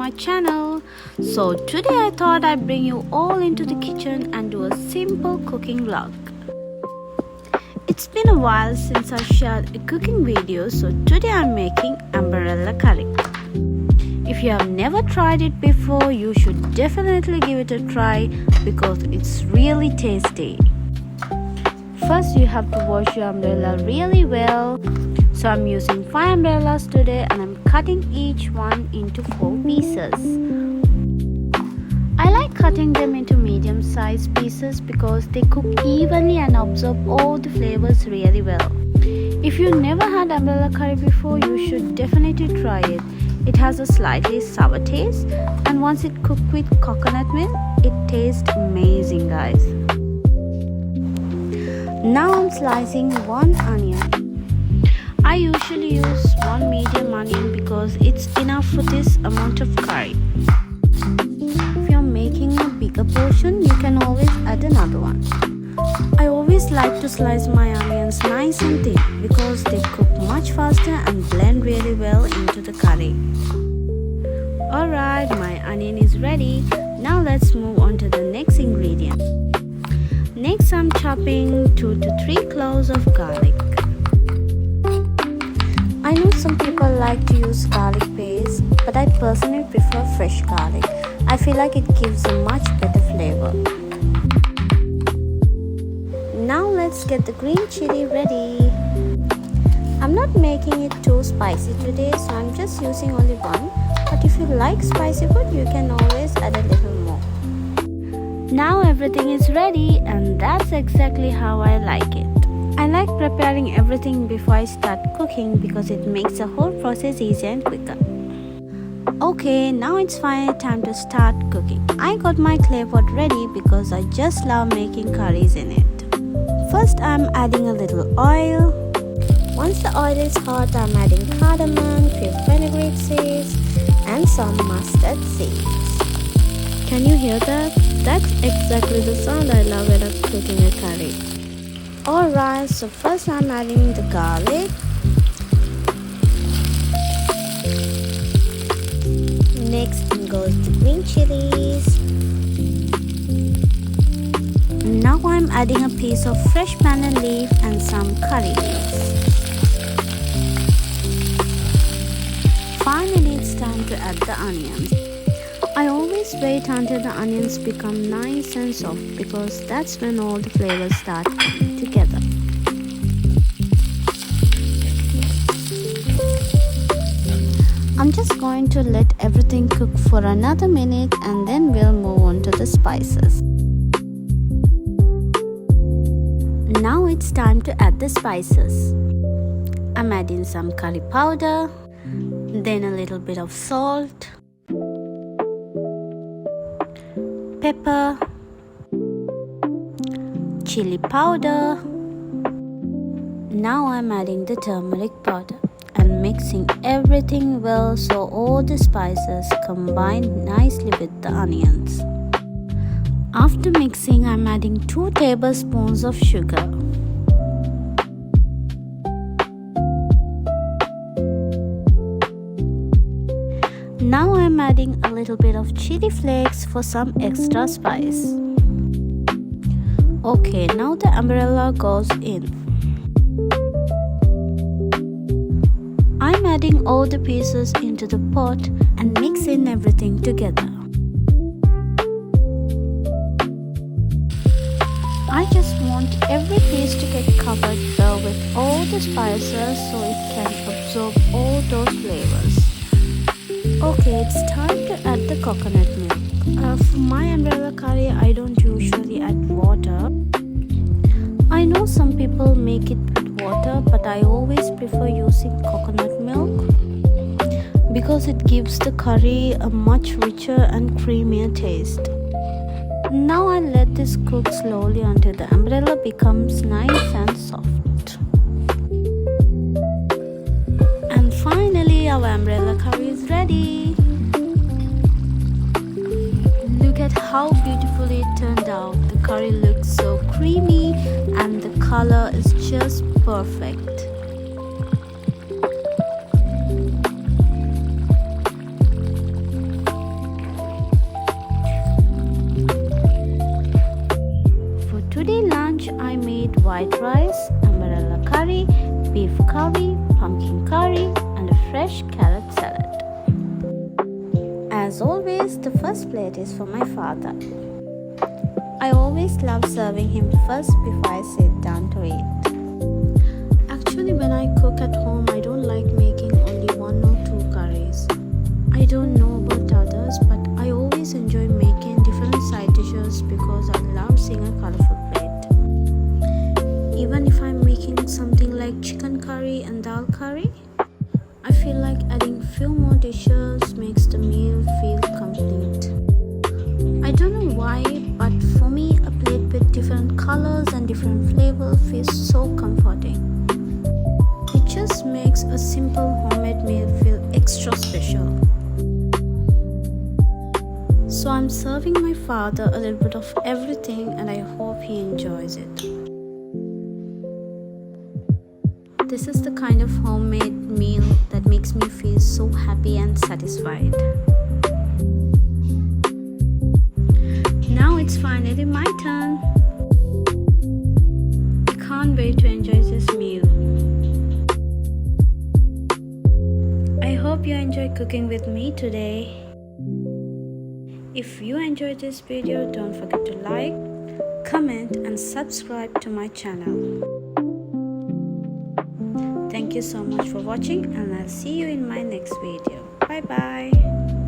my channel. So today I thought I'd bring you all into the kitchen and do a simple cooking vlog. It's been a while since I shared a cooking video, so today I'm making Ambarella curry. If you have never tried it before, you should definitely give it a try because it's really tasty. First you have to wash your umbrella really well. So I'm using 5 umbrellas today and I'm cutting each one into 4 pieces. I like cutting them into medium sized pieces because they cook evenly and absorb all the flavors really well. If you never had umbrella curry before, you should definitely try it. It has a slightly sour taste, and once it cooked with coconut milk, it tastes amazing, guys. Now I'm slicing 1 onion. I usually use 1 medium onion because it's enough for this amount of curry. If you're making a bigger portion, you can always add another one. I always like to slice my onions nice and thin because they cook much faster and blend really well into the curry. Alright, my onion is ready. Now let's move on to the next ingredient. Next, I'm chopping 2 to 3 cloves of garlic. I know some people like to use garlic paste, but I personally prefer fresh garlic. I feel like it gives a much better flavor. Now let's get the green chili ready. I'm not making it too spicy today, so I'm just using only 1. But if you like spicy food, you can always add a little more. Now everything is ready, and that's exactly how I like it. I like preparing everything before I start cooking because it makes the whole process easier and quicker. Okay, now it's finally time to start cooking. I got my clay pot ready because I just love making curries in it. First, I'm adding a little oil. Once the oil is hot, I'm adding cardamom, few fenugreek seeds, and some mustard seeds. Can you hear that? That's exactly the sound I love when I'm cooking a curry. Alright, so first I'm adding the garlic. Next goes the green chilies. Now I'm adding a piece of fresh banana leaf and some curry leaves. Finally, it's time to add the onions. I always wait until the onions become nice and soft because that's when all the flavors start coming together. I'm just going to let everything cook for another minute and then we'll move on to the spices. Now it's time to add the spices. I'm adding some curry powder, then a little bit of salt, pepper, chili powder. Now I'm adding the turmeric powder and mixing everything well so all the spices combine nicely with the onions. After mixing, I'm adding 2 tablespoons of sugar. Now I'm adding a little bit of chili flakes for some extra spice. Okay, now the umbrella goes in. I'm adding all the pieces into the pot and mixing everything together. I just want every piece to get covered well with all the spices so it can absorb all those flavors. Okay, it's time to add the coconut milk. For my umbrella curry, I don't usually add water. I know some people make it with water, but I always prefer using coconut milk because it gives the curry a much richer and creamier taste. Now I let this cook slowly until the umbrella becomes nice and soft. And finally, our umbrella curry is ready. Look at how beautifully it turned out. The curry looks so creamy and the color is just perfect. lunch I made white rice, Ambarella curry, beef curry, pumpkin curry and a fresh carrot salad. As always, the first plate is for my father. I always love serving him first before I sit down to eat. Actually, when I cook at home, I don't like making only one or two curries. I don't know about others, but I always enjoy making different side dishes because I love seeing a colorful plate. Even if I'm making something like chicken curry and dal curry, I feel like adding few more dishes makes the meal feel complete. I don't know why, but for me, a plate with different colors and different flavors feels so comforting. It just makes a simple homemade meal feel extra special. So I'm serving my father a little bit of everything and I hope he enjoys it. This is the kind of homemade meal that makes me feel so happy and satisfied. Now it's finally my turn. I can't wait to enjoy this meal. I hope you enjoy cooking with me today. If you enjoyed this video, don't forget to like, comment and subscribe to my channel. Thank you so much for watching and I'll see you in my next video. Bye bye.